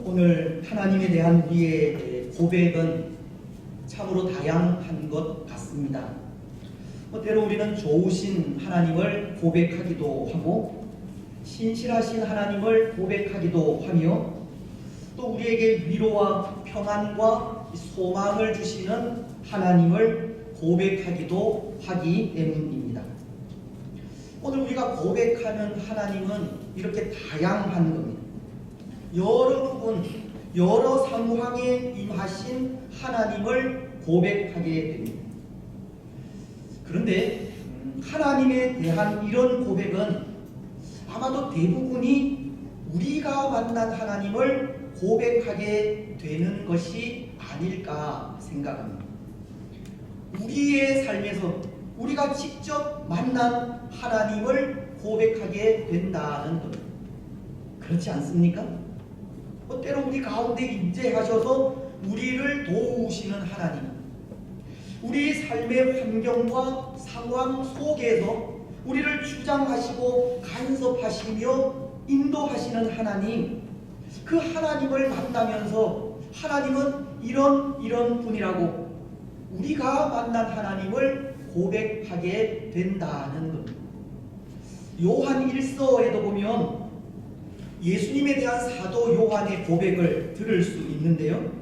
오늘 하나님에 대한 우리의 고백은 참으로 다양한 것 같습니다. 때로 우리는 좋으신 하나님을 고백하기도 하고 신실하신 하나님을 고백하기도 하며 또 우리에게 위로와 평안과 소망을 주시는 하나님을 고백하기도 하기 때문입니다. 오늘 우리가 고백하는 하나님은 이렇게 다양한 겁니다. 여러 부분, 여러 상황에 임하신 하나님을 고백하게 됩니다. 그런데 하나님에 대한 이런 고백은 아마도 대부분이 우리가 만난 하나님을 고백하게 되는 것이 아닐까 생각합니다. 우리의 삶에서 우리가 직접 만난 하나님을 고백하게 된다는 것, 그렇지 않습니까? 때로 우리 가운데 임재하셔서 우리를 도우시는 하나님, 우리 삶의 환경과 상황 속에서 우리를 주장하시고 간섭하시며 인도하시는 하나님, 그 하나님을 만나면서 하나님은 이런 분이라고 우리가 만난 하나님을 고백하게 된다는 겁니다. 요한 1서에도 보면 예수님에 대한 사도 요한의 고백을 들을 수 있는데요.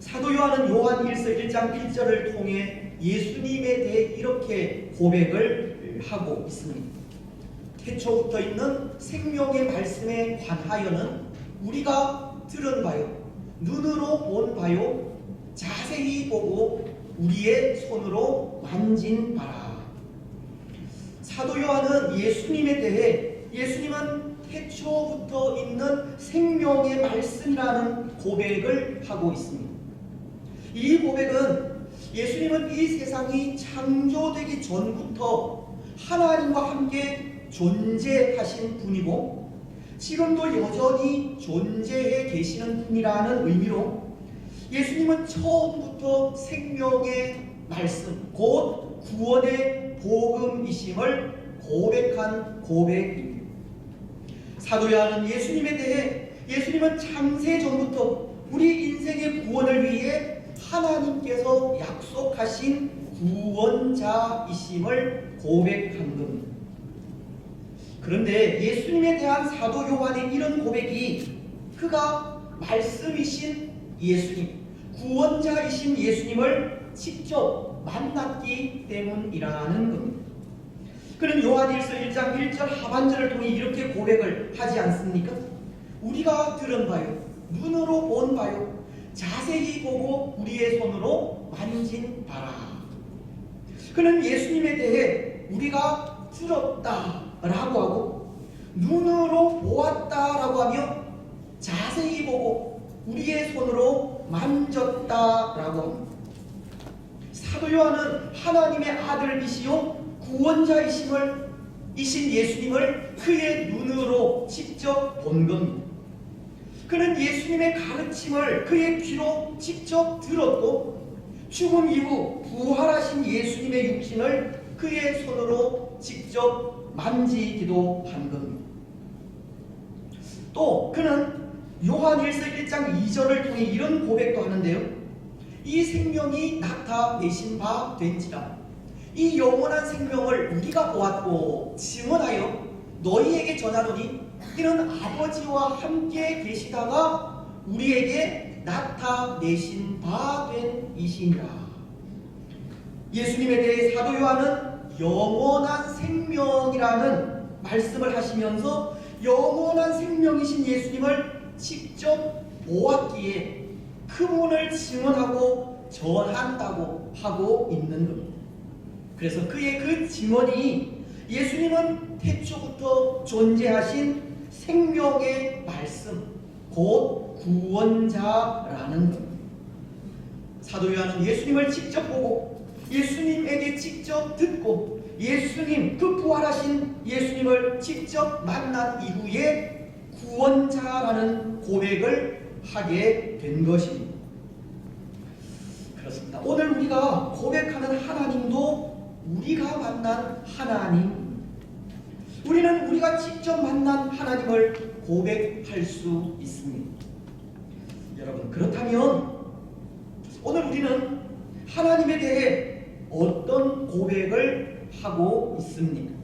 사도 요한은 요한 1서 1장 1절을 통해 예수님에 대해 이렇게 고백을 하고 있습니다. 태초부터 있는 생명의 말씀에 관하여는 우리가 들은 바요, 눈으로 본 바요, 자세히 보고 우리의 손으로 만진 바라. 사도 요한은 예수님에 대해 예수님은 태초부터 있는 생명의 말씀이라는 고백을 하고 있습니다. 이 고백은 예수님은 이 세상이 창조되기 전부터 하나님과 함께 존재하신 분이고 지금도 여전히 존재해 계시는 분이라는 의미로 예수님은 처음부터 생명의 말씀, 곧 구원의 복음이심을 고백한 고백입니다. 사도 요한은 예수님에 대해 예수님은 창세 전부터 우리 인생의 구원을 위해 하나님께서 약속하신 구원자이심을 고백한 겁니다. 그런데 예수님에 대한 사도 요한의 이런 고백이 그가 말씀이신 예수님, 구원자이신 예수님을 직접 만났기 때문이라는 겁니다. 그는 요한 1서 1장 1절 하반절을 통해 이렇게 고백을 하지 않습니까? 우리가 들은 바요, 눈으로 본 바요, 자세히 보고 우리의 손으로 만진 바라. 그는 예수님에 대해 우리가 들었다라고 하고 눈으로 보았다라고 하며 자세히 보고 우리의 손으로 만졌다라고 합니다. 사도 요한은 하나님의 아들이시요 구원자이신 예수님을 그의 눈으로 직접 본 겁니다. 그는 예수님의 가르침을 그의 귀로 직접 들었고 죽음 이후 부활하신 예수님의 육신을 그의 손으로 직접 만지기도 한 겁니다. 또 그는 요한 1서 1장 2절을 통해 이런 고백도 하는데요. 이 생명이 나타내신 바 된지라 이 영원한 생명을 우리가 보았고 증언하여 너희에게 전하노니 이는 아버지와 함께 계시다가 우리에게 나타내신 바 된 이시니라. 예수님에 대해 사도 요한은 영원한 생명이라는 말씀을 하시면서 영원한 생명이신 예수님을 직접 보았기에 그분을 증언하고 전한다고 하고 있는 겁니다. 그래서 그의 그 증언이 예수님은 태초부터 존재하신 생명의 말씀, 곧 구원자라는 겁니다. 사도 요한은 예수님을 직접 보고 예수님에게 직접 듣고 예수님, 그 부활하신 예수님을 직접 만난 이후에 구원자라는 고백을 하게 된 것입니다. 그렇습니다. 오늘 우리가 고백하는 하나님도 우리가 만난 하나님, 우리는 우리가 직접 만난 하나님을 고백할 수 있습니다. 여러분, 그렇다면 오늘 우리는 하나님에 대해 어떤 고백을 하고 있습니까?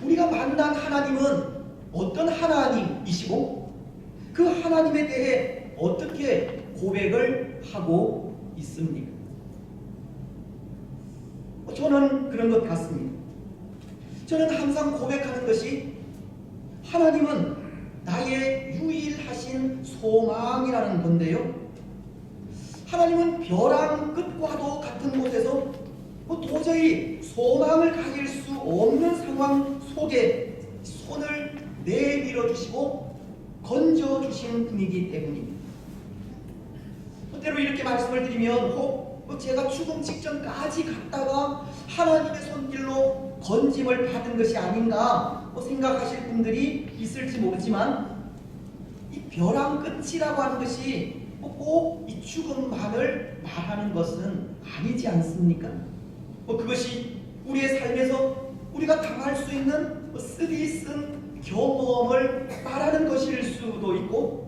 우리가 만난 하나님은 어떤 하나님이시고 그 하나님에 대해 어떻게 고백을 하고 있습니까? 저는 그런 것 같습니다. 저는 항상 고백하는 것이 하나님은 나의 유일하신 소망이라는 건데요. 하나님은 벼랑 끝과도 같은 곳에서 도저히 소망을 가질 수 없는 상황 속에 손을 내밀어 주시고 건져 주신 분이기 때문입니다. 때로 이렇게 말씀을 드리면 혹 제가 죽음 직전까지 갔다가 하나님의 손길로 건짐을 받은 것이 아닌가 생각하실 분들이 있을지 모르지만, 이 벼랑 끝이라고 하는 것이 꼭 이 죽음만을 말하는 것은 아니지 않습니까? 그것이 우리의 삶에서 우리가 당할 수 있는 쓰디쓴 경험을 말하는 것일 수도 있고,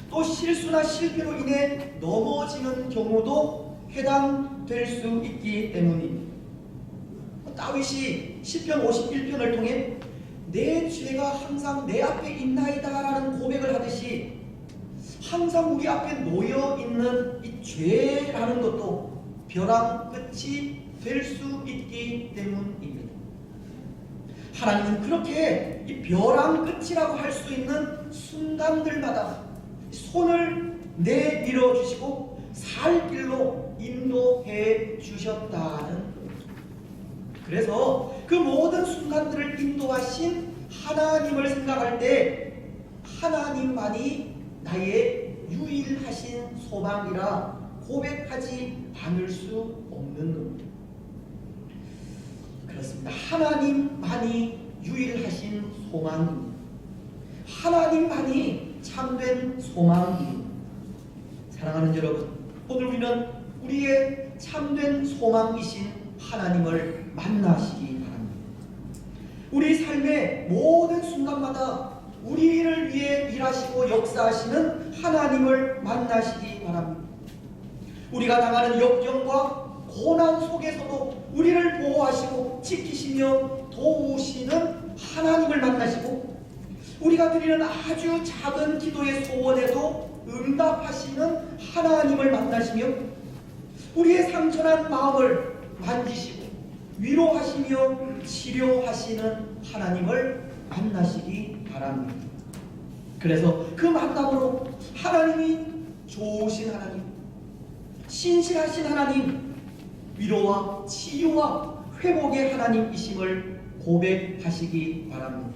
또 실수나 실패로 인해 넘어지는 경우도 해당될 수 있기 때문입니다. 다윗이 시편 51편을 통해 내 죄가 항상 내 앞에 있나이다 라는 고백을 하듯이 항상 우리 앞에 놓여있는 이 죄라는 것도 벼랑 끝이 될 수 있기 때문입니다. 하나님은 그렇게 이 벼랑 끝이라고 할 수 있는 순간들마다 손을 내밀어 주시고 살 길로 인도해 주셨다는 거죠. 그래서 그 모든 순간들을 인도하신 하나님을 생각할 때 하나님만이 나의 유일하신 소망이라 고백하지 않을 수 없는 겁니다. 그렇습니다. 하나님만이 유일하신 소망입니다. 하나님만이 참된 소망입니다. 사랑하는 여러분, 오늘 우리는 우리의 참된 소망이신 하나님을 만나시기 바랍니다. 우리 삶의 모든 순간마다 우리를 위해 일하시고 역사하시는 하나님을 만나시기 바랍니다. 우리가 당하는 역경과 고난 속에서도 우리를 보호하시고 지키시며 도우시는 하나님을 만나시고, 우리가 드리는 아주 작은 기도의 소원에도 응답하시는 하나님을 만나시며, 우리의 상처난 마음을 만지시고 위로하시며 치료하시는 하나님을 만나시기 바랍니다. 그래서 그 만남으로 하나님이 좋으신 하나님, 신실하신 하나님, 위로와 치유와 회복의 하나님이심을 고백하시기 바랍니다.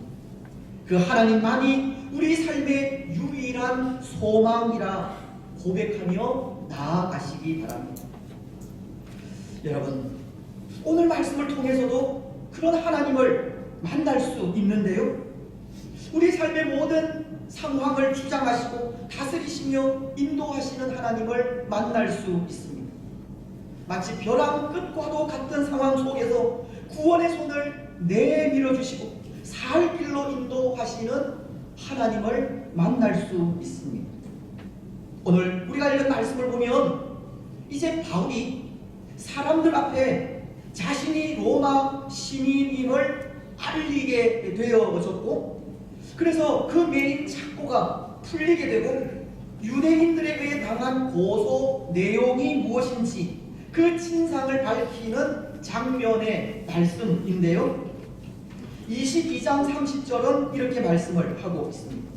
그 하나님만이 우리 삶의 유일한 소망이라 고백하며 나아가시기 바랍니다. 여러분, 오늘 말씀을 통해서도 그런 하나님을 만날 수 있는데요, 우리 삶의 모든 상황을 주장하시고 다스리시며 인도하시는 하나님을 만날 수 있습니다. 마치 벼랑 끝과도 같은 상황 속에서 구원의 손을 내밀어 주시고 살 길로 인도하시는 하나님을 만날 수 있습니다. 오늘 우리가 읽은 말씀을 보면 이제 바울이 사람들 앞에 자신이 로마 시민임을 알리게 되어졌고, 그래서 그 매인 착고가 풀리게 되고 유대인들에 의해 당한 고소 내용이 무엇인지 그 진상을 밝히는 장면의 말씀인데요, 22장 30절은 이렇게 말씀을 하고 있습니다.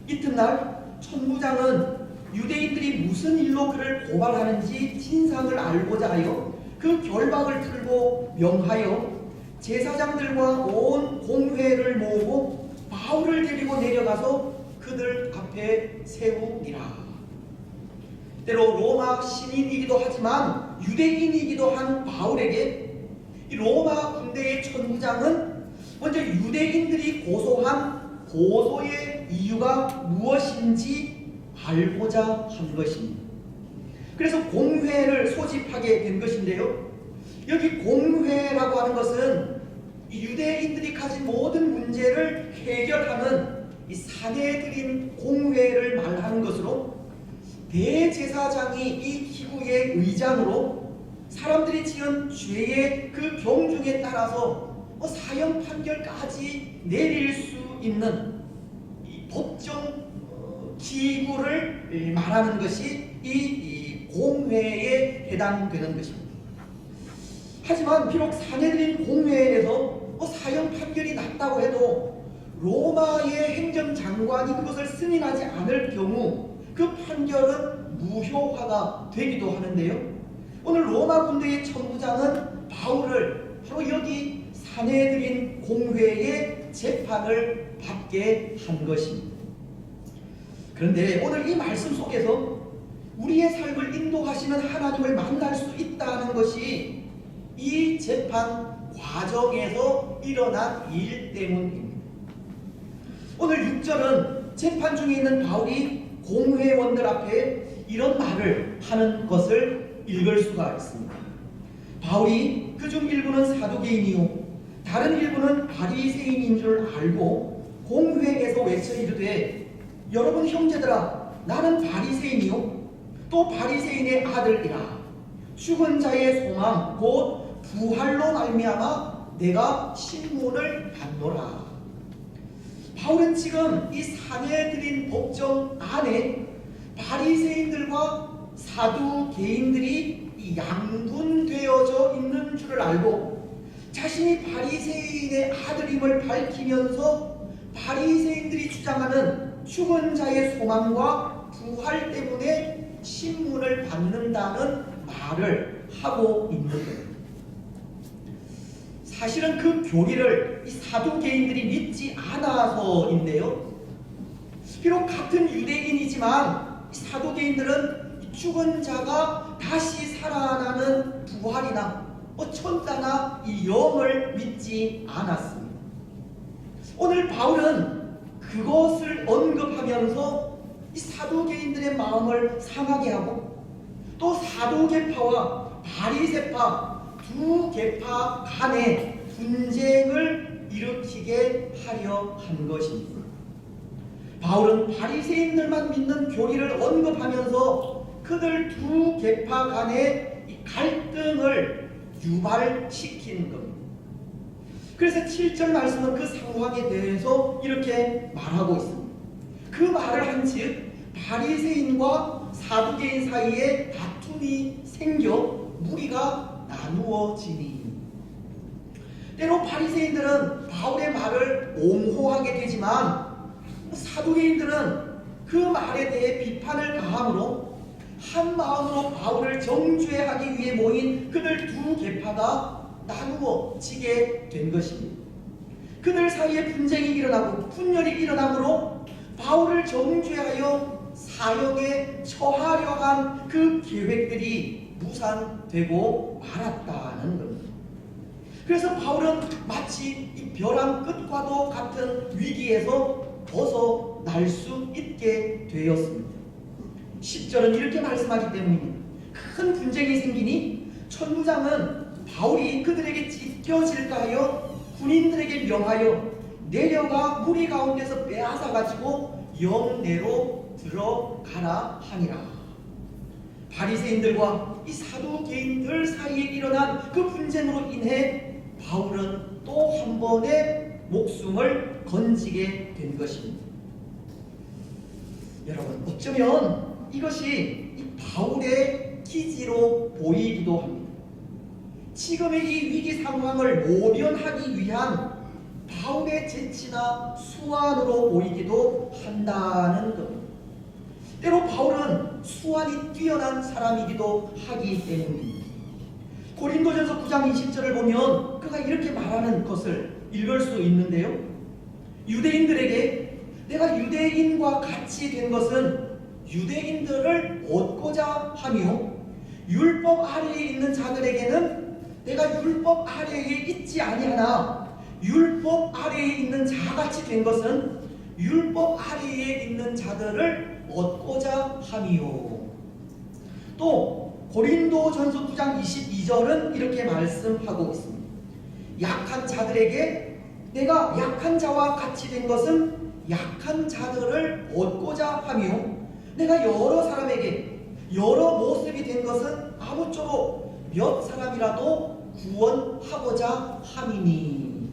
이튿날 천부장은 유대인들이 무슨 일로 그를 고발하는지 진상을 알고자 하여 그 결박을 틀고 명하여 제사장들과 온 공회를 모으고 바울을 데리고 내려가서 그들 앞에 세우니라. 때로 로마 시민이기도 하지만 유대인이기도 한 바울에게 이 로마 군대의 천부장은 먼저 유대인들이 고소한 고소의 이유가 무엇인지 알고자 한 것입니다. 그래서 공회를 소집하게 된 것인데요, 여기 공회라고 하는 것은 유대인들이 가진 모든 문제를 해결하는 이 사내들인 공회를 말하는 것으로 대제사장이 이 기구의 의장으로 사람들이 지은 죄의 그 경중에 따라서 사형 판결까지 내릴 수 있는 이 법정 기구를 말하는 것이 이 공회에 해당되는 것입니다. 하지만 비록 사내들인 공회에서 사형 판결이 났다고 해도 로마의 행정장관이 그것을 승인하지 않을 경우 그 판결은 무효화가 되기도 하는데요. 오늘 로마 군대의 천부장은 바울을 바로 여기 사내들인 공회의 재판을 받게 한 것입니다. 그런데 오늘 이 말씀 속에서 우리의 삶을 인도하시는 하나님을 만날 수 있다는 것이 이 재판 과정에서 일어난 일 때문입니다. 오늘 6절은 재판 중에 있는 바울이 공회원들 앞에 이런 말을 하는 것을 읽을 수가 있습니다. 바울이 그중 일부는 사두개인이요 다른 일부는 바리새인인 줄 알고 공회에서 외쳐 이르되 여러분 형제들아 나는 바리새인이요 또 바리새인의 아들이라 죽은 자의 소망 곧 부활로 말미암아 내가 신문을 받노라. 바울은 지금 이 사내들인 법정 안에 바리새인들과 사두개인들이 양분되어져 있는 줄을 알고 자신이 바리새인의 아들임을 밝히면서 바리새인들이 주장하는 죽은 자의 소망과 부활 때문에 신문을 받는다는 말을 하고 있는 거예요. 사실은 그 교리를 이 사두개인들이 믿지 않아서인데요. 비록 같은 유대인이지만 사두개인들은 죽은 자가 다시 살아나는 부활이나 천사나 이 영을 믿지 않았습니다. 오늘 바울은 그것을 언급하면서 이 사두개인들의 마음을 상하게 하고 또 사두개파와 바리새파 두 계파 간의 분쟁을 일으키게 하려 한 것입니다. 바울은 바리새인들만 믿는 교리를 언급하면서 그들 두 계파 간의 이 갈등을 유발시킨 겁니다. 그래서 7절 말씀은 그 상황에 대해서 이렇게 말하고 있습니다. 그 말을 한즉 바리새인과 사두개인 사이에 다툼이 생겨 무리가 나누어지니 때로 바리새인들은 바울의 말을 옹호하게 되지만 사두개인들은 그 말에 대해 비판을 가함으로 한 마음으로 바울을 정죄하기 위해 모인 그들 두 계파가 나누어지게 된 것입니다. 그들 사이에 분쟁이 일어나고 분열이 일어나므로 바울을 정죄하여 사형에 처하려 한 그 계획들이 무산되고 말았다는 겁니다. 그래서 바울은 마치 이 벼랑 끝과도 같은 위기에서 벗어날 수 있게 되었습니다. 10절은 이렇게 말씀하기 때문입니다. 큰 분쟁이 생기니 천부장은 바울이 그들에게 찢겨질까 하여 군인들에게 명하여 내려가 무리 가운데서 빼앗아 가지고 영내로 들어가라 하니라. 바리새인들과 이 사두개인들 사이에 일어난 그 분쟁으로 인해 바울은 또 한 번의 목숨을 건지게 된 것입니다. 여러분, 어쩌면 이것이 이 바울의 기지로 보이기도 합니다. 지금의 이 위기 상황을 모면하기 위한 바울의 재치나 수완으로 보이기도 한다는 것. 때로 바울은 수완이 뛰어난 사람이기도 하기 때문입니다. 고린도전서 9장 20절을 보면 그가 이렇게 말하는 것을 읽을 수 있는데요. 유대인들에게 내가 유대인과 같이 된 것은 유대인들을 얻고자 하며 율법 아래에 있는 자들에게는 내가 율법 아래에 있지 아니하나 율법 아래에 있는 자같이 된 것은 율법 아래에 있는 자들을 얻고자 함이요. 또 고린도전서 9장 22절은 이렇게 말씀하고 있습니다. 약한 자들에게 내가 약한 자와 같이 된 것은 약한 자들을 얻고자 하며 내가 여러 사람에게 여러 모습이 된 것은 아무쪼록 몇 사람이라도 구원하고자 함이니.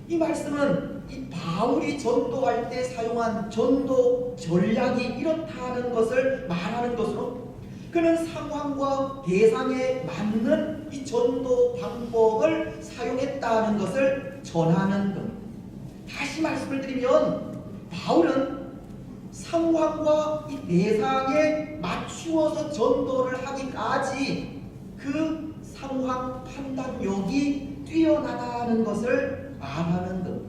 이 말씀은 이 바울이 전도할 때 사용한 전도 전략이 이렇다는 것을 말하는 것으로, 그는 상황과 대상에 맞는 이 전도 방법을 사용했다는 것을 전하는 것. 다시 말씀을 드리면 바울은 상황과 이 대상에 맞추어서 전도를 하기까지 그 상황 판단력이 뛰어나다는 것을 말하는 것.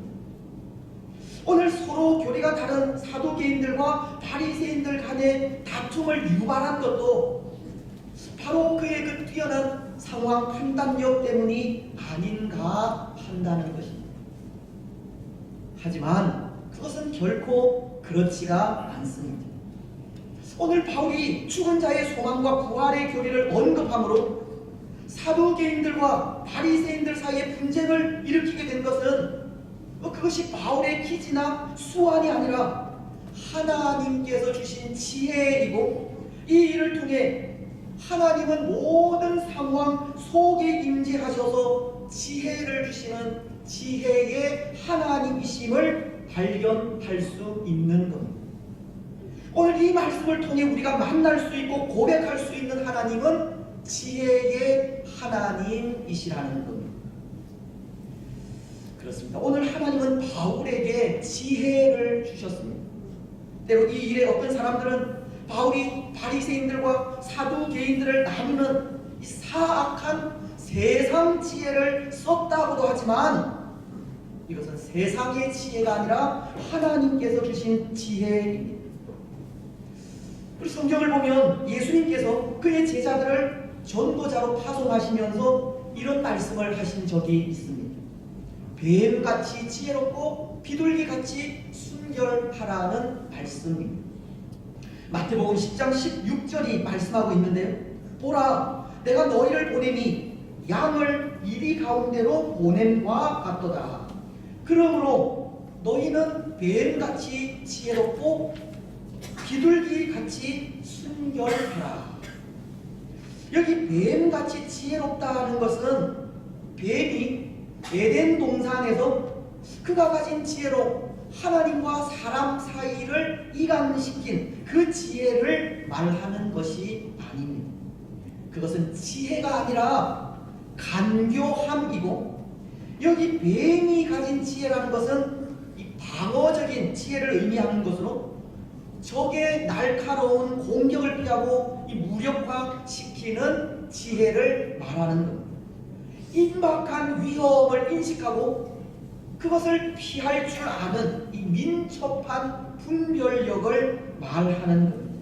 오늘 서로 교리가 다른 사두개인들과 바리새인들 간의 다툼을 유발한 것도 바로 그의 그 뛰어난 상황 판단력 때문이 아닌가 한다는 것입니다. 하지만 그것은 결코 그렇지가 않습니다. 오늘 바울이 죽은 자의 소망과 부활의 교리를 언급함으로 사두개인들과 바리새인들 사이에 분쟁을 일으키게 된 것은 그것이 바울의 기지나 수완이 아니라 하나님께서 주신 지혜이고, 이 일을 통해 하나님은 모든 상황 속에 임재하셔서 지혜를 주시는 지혜의 하나님이심을 발견할 수 있는 겁니다. 오늘 이 말씀을 통해 우리가 만날 수 있고 고백할 수 있는 하나님은 지혜의 하나님이시라는 겁니다. 그렇습니다. 오늘 하나님은 바울에게 지혜를 주셨습니다. 때로 이 일에 어떤 사람들은 바울이 바리새인들과 사두개인들을 나누는 이 사악한 세상 지혜를 썼다고도 하지만, 이것은 세상의 지혜가 아니라 하나님께서 주신 지혜입니다. 우리 성경을 보면 예수님께서 그의 제자들을 전도자로 파송하시면서 이런 말씀을 하신 적이 있습니다. 뱀같이 지혜롭고 비둘기같이 순결하라는 말씀입니다. 마태복음 10장 16절이 말씀하고 있는데요. 보라, 내가 너희를 보내니 양을 이리 가운데로 보냄과 같도다. 그러므로 너희는 뱀같이 지혜롭고 비둘기같이 순결하라. 여기 뱀같이 지혜롭다는 것은 뱀이 에덴 동산에서 그가 가진 지혜로 하나님과 사람 사이를 이간시킨 그 지혜를 말하는 것이 아닙니다. 그것은 지혜가 아니라 간교함이고, 여기 뱀이 가진 지혜라는 것은 이 방어적인 지혜를 의미하는 것으로 적의 날카로운 공격을 피하고 이 무력화시키는 지혜를 말하는 것. 임박한 위험을 인식하고 그것을 피할 줄 아는 이 민첩한 분별력을 말하는 겁니다.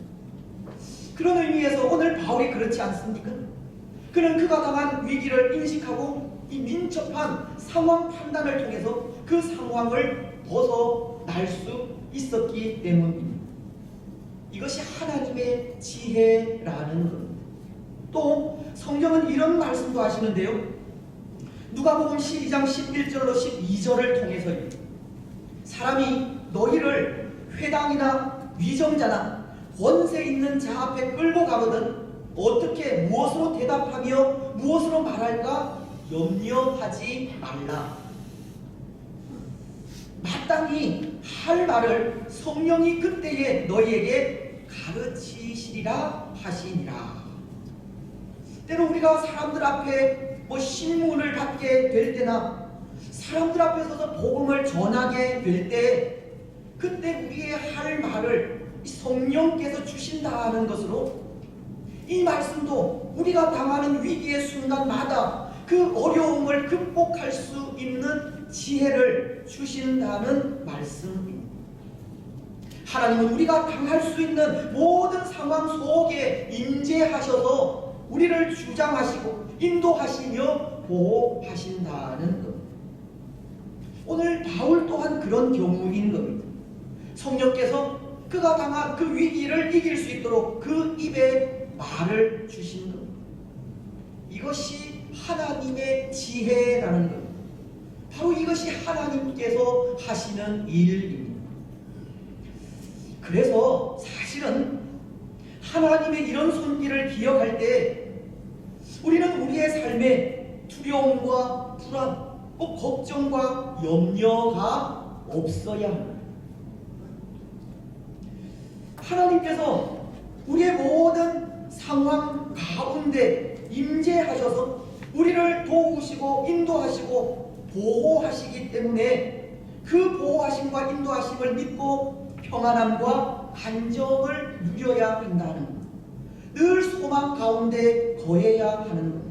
그런 의미에서 오늘 바울이 그렇지 않습니까? 그는 그가 당한 위기를 인식하고 이 민첩한 상황 판단을 통해서 그 상황을 벗어날 수 있었기 때문입니다. 이것이 하나님의 지혜라는 겁니다. 또 성경은 이런 말씀도 하시는데요. 누가복음 12장 11절로 12절을 통해서입니다. 사람이 너희를 회당이나 위정자나 권세 있는 자 앞에 끌고 가거든 어떻게 무엇으로 대답하며 무엇으로 말할까 염려하지 말라. 마땅히 할 말을 성령이 그때에 너희에게 가르치시리라 하시니라. 때로 우리가 사람들 앞에 신문을 받게 될 때나 사람들 앞에 서서 복음을 전하게 될 때, 그때 우리의 할 말을 성령께서 주신다는 것으로 이 말씀도 우리가 당하는 위기의 순간마다 그 어려움을 극복할 수 있는 지혜를 주신다는 말씀입니다. 하나님은 우리가 당할 수 있는 모든 상황 속에 임재하셔서 우리를 주장하시고 인도하시며 보호하신다는 것. 오늘 바울 또한 그런 경우인 겁니다. 성령께서 그가 당한 그 위기를 이길 수 있도록 그 입에 말을 주신 것. 이것이 하나님의 지혜라는 것. 바로 이것이 하나님께서 하시는 일입니다. 그래서 사실은 하나님의 이런 손길을 기억할 때 우리는 우리의 삶에 두려움과 불안, 걱정과 염려가 없어야 합니다. 하나님께서 우리의 모든 상황 가운데 임재하셔서 우리를 도우시고 인도하시고 보호하시기 때문에 그 보호하심과 인도하심을 믿고 평안함과 안정을 누려야 한다는 것, 늘 소망 가운데 거해야 하는 것.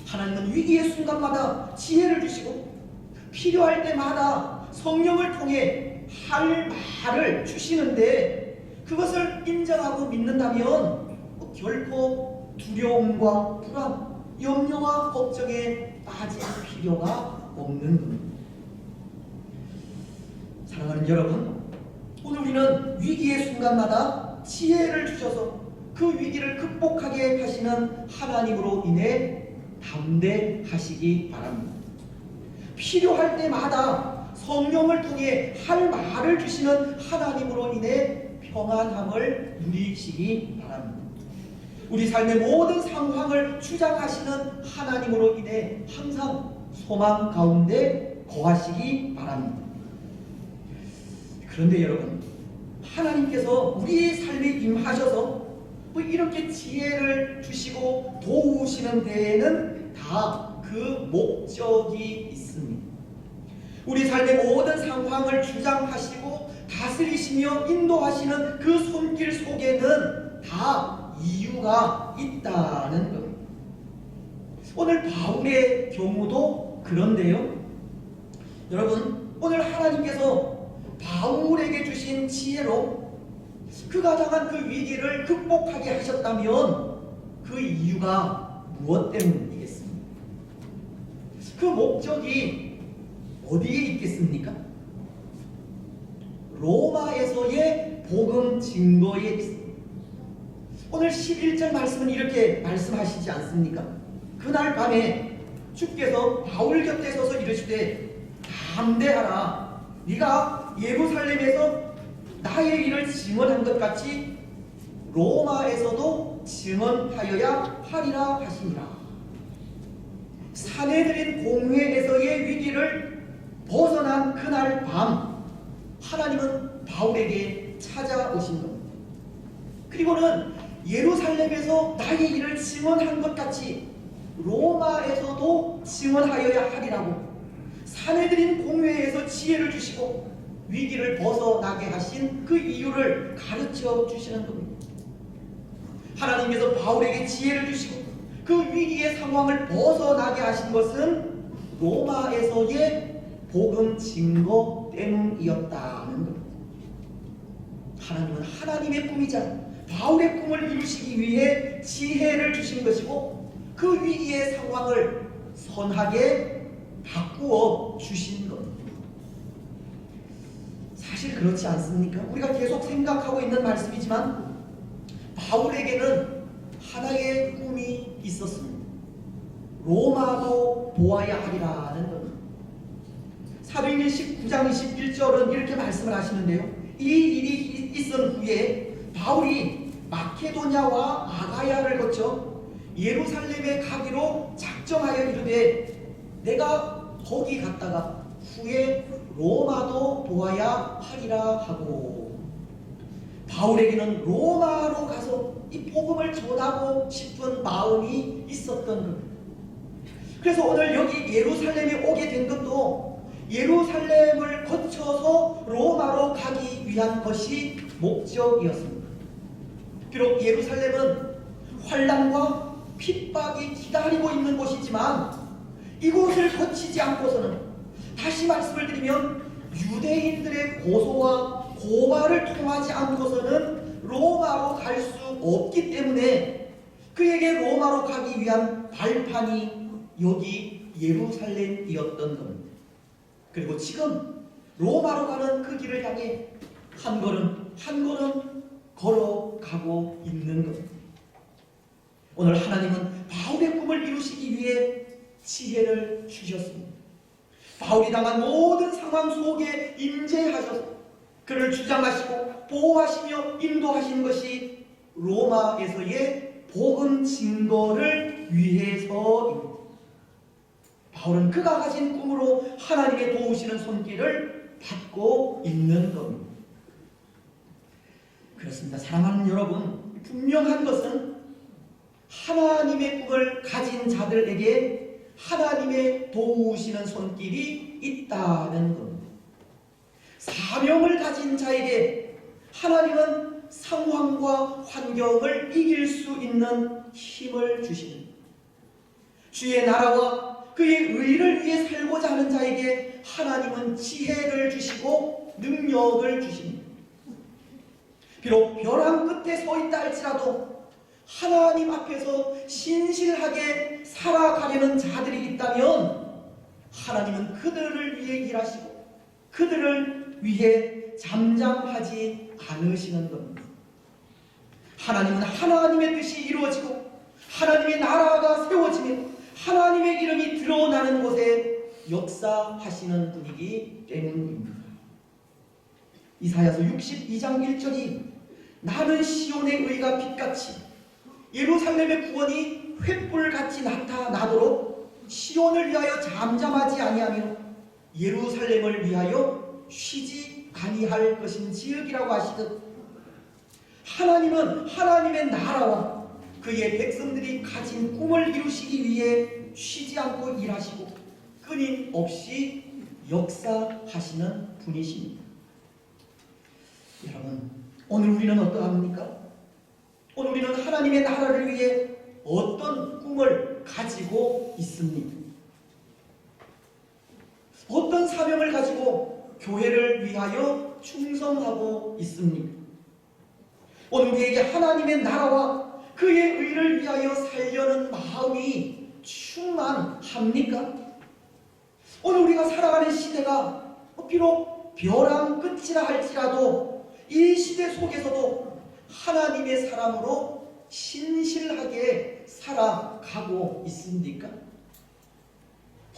하나님은 위기의 순간마다 지혜를 주시고 필요할 때마다 성령을 통해 할 말을 주시는데 그것을 인정하고 믿는다면 결코 두려움과 불안, 염려와 걱정에 빠질 필요가 없는 겁니다. 사랑하는 여러분, 오늘 우리는 위기의 순간마다 지혜를 주셔서 그 위기를 극복하게 하시는 하나님으로 인해 담대하시기 바랍니다. 필요할 때마다 성령을 통해 할 말을 주시는 하나님으로 인해 평안함을 누리시기 바랍니다. 우리 삶의 모든 상황을 주장하시는 하나님으로 인해 항상 소망 가운데 거하시기 바랍니다. 그런데 여러분, 하나님께서 우리 삶에 임하셔서 이렇게 지혜를 주시고 도우시는 데에는 다 그 목적이 있습니다. 우리 삶의 모든 상황을 주장하시고 다스리시며 인도하시는 그 손길 속에는 다 이유가 있다는 겁니다. 오늘 바울의 경우도 그런데요. 여러분, 오늘 하나님께서 바울에게 주신 지혜로 그가 당한 그 위기를 극복하게 하셨다면 그 이유가 무엇 때문이겠습니까? 그 목적이 어디에 있겠습니까? 로마에서의 복음 증거에 있습니다. 오늘 11절 말씀은 이렇게 말씀하시지 않습니까? 그날 밤에 주께서 바울 곁에 서서 이르시되 담대하라, 네가 예루살렘에서 나의 일을 증언한 것 같이 로마에서도 증언하여야 하리라 하시니라. 사내들인 공회에서의 위기를 벗어난 그날 밤 하나님은 바울에게 찾아오신 겁니다. 그리고는 예루살렘에서 나의 일을 증언한 것 같이 로마에서도 증언하여야 하리라고 사내들인 공회에서 지혜를 주시고 위기를 벗어나게 하신 그 이유를 가르쳐 주시는 겁니다. 하나님께서 바울에게 지혜를 주시고 그 위기의 상황을 벗어나게 하신 것은 로마에서의 복음 증거 때문이었다는 겁니다. 하나님은 하나님의 꿈이자 바울의 꿈을 이루시기 위해 지혜를 주신 것이고 그 위기의 상황을 선하게 바꾸어 주신 겁니다. 사실 그렇지 않습니까? 우리가 계속 생각하고 있는 말씀이지만 바울에게는 하나의 꿈이 있었습니다. 로마도 보아야 하리라는 겁니다. 사도행전 19장 21절은 이렇게 말씀을 하시는데요. 이 일이 있은 후에 바울이 마케도냐와 아가야를 거쳐 예루살렘에 가기로 작정하여 이르되 내가 거기 갔다가 후에 로마도 보아야 하리라 하고, 바울에게는 로마로 가서 이 복음을 전하고 싶은 마음이 있었던 겁니다. 그래서 오늘 여기 예루살렘에 오게 된 것도 예루살렘을 거쳐서 로마로 가기 위한 것이 목적이었습니다. 비록 예루살렘은 환난과 핍박이 기다리고 있는 곳이지만 이곳을 거치지 않고서는, 다시 말씀을 드리면 유대인들의 고소와 고발을 통하지 않고서는 로마로 갈 수 없기 때문에 그에게 로마로 가기 위한 발판이 여기 예루살렘이었던 겁니다. 그리고 지금 로마로 가는 그 길을 향해 한 걸음 한 걸음 걸어가고 있는 겁니다. 오늘 하나님은 바울의 꿈을 이루시기 위해 지혜를 주셨습니다. 바울이 당한 모든 상황 속에 임재하셔서 그를 주장하시고 보호하시며 인도하신 것이 로마에서의 복음 증거를 위해서입니다. 바울은 그가 가진 꿈으로 하나님의 도우시는 손길을 받고 있는 겁니다. 그렇습니다. 사랑하는 여러분, 분명한 것은 하나님의 꿈을 가진 자들에게 하나님의 도우시는 손길이 있다는 겁니다. 사명을 가진 자에게 하나님은 상황과 환경을 이길 수 있는 힘을 주십니다. 주의 나라와 그의 의를 위해 살고자 하는 자에게 하나님은 지혜를 주시고 능력을 주십니다. 비록 벼랑 끝에 서 있다 할지라도 하나님 앞에서 신실하게 살아가려는 자들이 있다면 하나님은 그들을 위해 일하시고 그들을 위해 잠잠하지 않으시는 겁니다. 하나님은 하나님의 뜻이 이루어지고 하나님의 나라가 세워지며 하나님의 이름이 드러나는 곳에 역사하시는 분이기 때문입니다. 이사야서 62장 1절이 나는 시온의 의가 빛같이 예루살렘의 구원이 횃불같이 나타나도록 시온을 위하여 잠잠하지 아니하며 예루살렘을 위하여 쉬지 아니할 것인지으기라고 하시듯 하나님은 하나님의 나라와 그의 백성들이 가진 꿈을 이루시기 위해 쉬지 않고 일하시고 끊임없이 역사하시는 분이십니다. 여러분, 오늘 우리는 어떠합니까? 오늘 우리는 하나님의 나라를 위해 어떤 꿈을 가지고 있습니까? 어떤 사명을 가지고 교회를 위하여 충성하고 있습니까? 오늘 우리에게 하나님의 나라와 그의 의를 위하여 살려는 마음이 충만합니까? 오늘 우리가 살아가는 시대가 비록 벼랑 끝이라 할지라도 이 시대 속에서도 하나님의 사람으로 신실하게 살아가고 있습니까?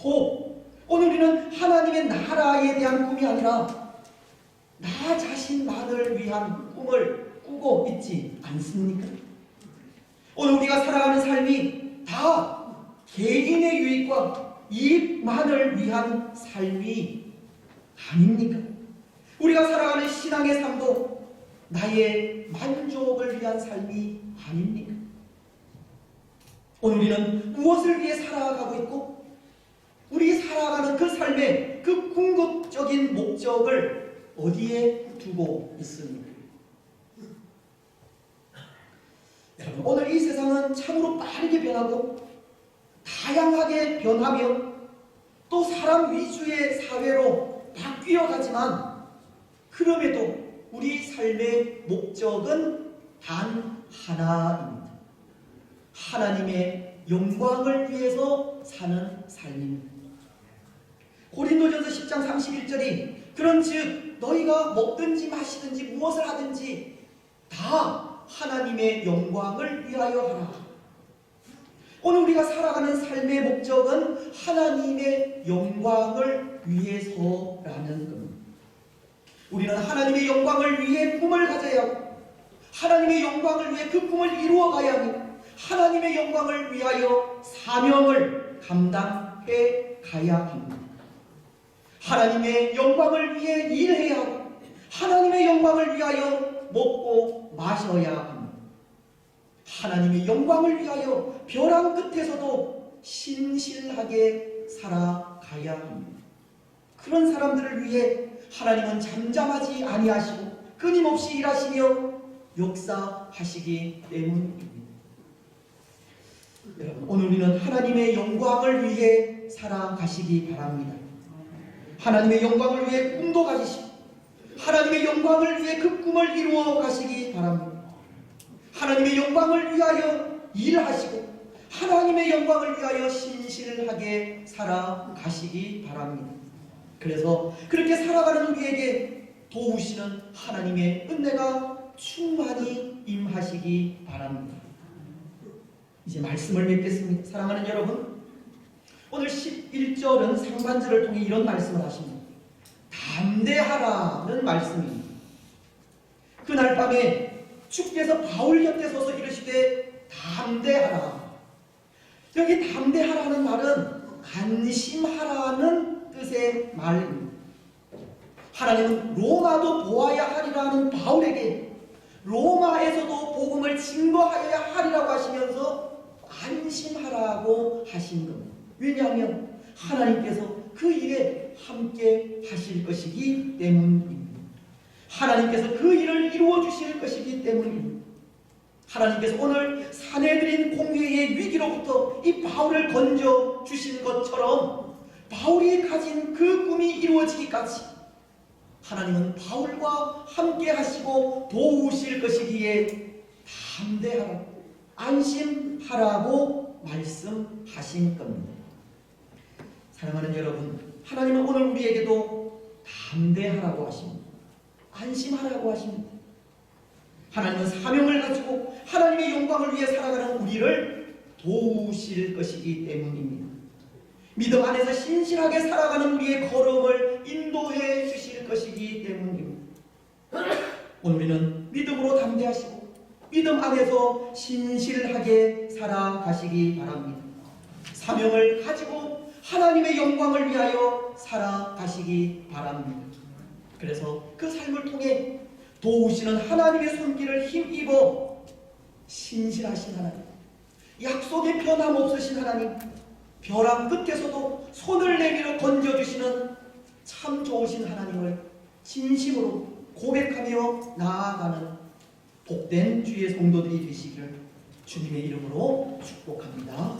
혹 오늘 우리는 하나님의 나라에 대한 꿈이 아니라 나 자신만을 위한 꿈을 꾸고 있지 않습니까? 오늘 우리가 살아가는 삶이 다 개인의 유익과 이익만을 위한 삶이 아닙니까? 우리가 살아가는 신앙의 삶도 나의 만족을 위한 삶이 아닙니까? 오늘 우리는 무엇을 위해 살아가고 있고 우리 살아가는 그 삶의 그 궁극적인 목적을 어디에 두고 있습니까? 여러분, 오늘 이 세상은 참으로 빠르게 변하고 다양하게 변하며 또 사람 위주의 사회로 바뀌어 가지만 그럼에도 우리 삶의 목적은 단 하나입니다. 하나님의 영광을 위해서 사는 삶입니다. 고린도전서 10장 31절이 그런즉 너희가 먹든지 마시든지 무엇을 하든지 다 하나님의 영광을 위하여 하라. 오늘 우리가 살아가는 삶의 목적은 하나님의 영광을 위해서라는 겁니다. 우리는 하나님의 영광을 위해 꿈을 가져야 하고 하나님의 영광을 위해 그 꿈을 이루어가야 하며 하나님의 영광을 위하여 사명을 감당해 가야 합니다. 하나님의 영광을 위해 일해야 하고 하나님의 영광을 위하여 먹고 마셔야 합니다. 하나님의 영광을 위하여 벼랑 끝에서도 신실하게 살아가야 합니다. 그런 사람들을 위해 하나님은 잠잠하지 아니하시고 끊임없이 일하시며 역사하시기 때문입니다. 여러분, 오늘 우리는 하나님의 영광을 위해 살아가시기 바랍니다. 하나님의 영광을 위해 꿈도 가지시고 하나님의 영광을 위해 그 꿈을 이루어 가시기 바랍니다. 하나님의 영광을 위하여 일하시고 하나님의 영광을 위하여 신실하게 살아가시기 바랍니다. 그래서 그렇게 살아가는 우리에게 도우시는 하나님의 은혜가 충만히 임하시기 바랍니다. 이제 말씀을 맺겠습니다. 사랑하는 여러분, 오늘 11절은 상반절을 통해 이런 말씀을 하십니다. 담대하라는 말씀입니다. 그날 밤에 주께서 바울 곁에 서서 이르시되 담대하라. 여기 담대하라는 말은 안심하라는 뜻의 말입니다. 하나님은 로마도 보아야 하리라는 바울에게 로마에서도 복음을 증거하여야 하리라고 하시면서 안심하라고 하신 겁니다. 왜냐하면 하나님께서 그 일에 함께 하실 것이기 때문입니다. 하나님께서 그 일을 이루어 주실 것이기 때문입니다. 하나님께서 오늘 사내들인 공회의 위기로부터 이 바울을 건져 주신 것처럼 바울이 가진 그 꿈이 이루어지기까지 하나님은 바울과 함께 하시고 도우실 것이기에 담대하라, 안심하라고 말씀하신 겁니다. 사랑하는 여러분, 하나님은 오늘 우리에게도 담대하라고 하십니다. 안심하라고 하십니다. 하나님은 사명을 가지고 하나님의 영광을 위해 살아가는 우리를 도우실 것이기 때문입니다. 믿음 안에서 신실하게 살아가는 우리의 걸음을 인도해 주실 것이기 때문입니다. 오늘 우리는 믿음으로 담대하시고 믿음 안에서 신실하게 살아가시기 바랍니다. 사명을 가지고 하나님의 영광을 위하여 살아가시기 바랍니다. 그래서 그 삶을 통해 도우시는 하나님의 손길을 힘입어 신실하신 하나님, 약속의 변함없으신 하나님, 벼랑 끝에서도 손을 내밀어 건져주시는 참 좋으신 하나님을 진심으로 고백하며 나아가는 복된 주의 성도들이 되시기를 주님의 이름으로 축복합니다.